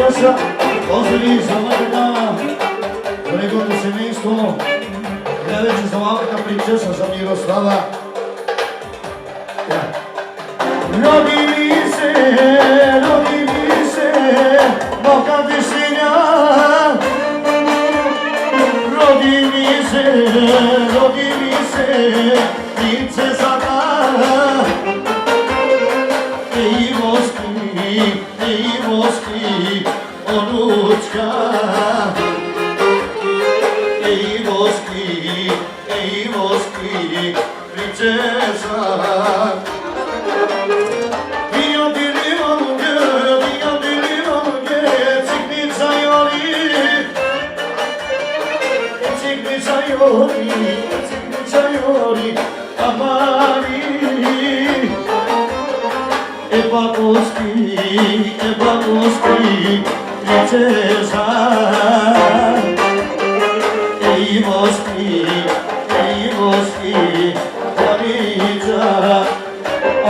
принцеса, поздрави за Марина, за неговото семейство, гледачи за малката принцеса, за Мирослава. Роди ми се, мока вишиња. Роди ми се, принцесата. Ей воски, онучка. Ей воски, принцеса. Cigniciaiori, amari. Eva Boschi, princesa. Ei Boschi, Juanita.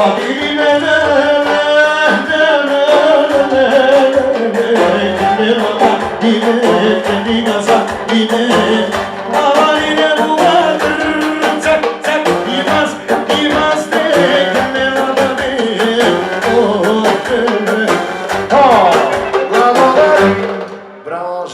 Adilene.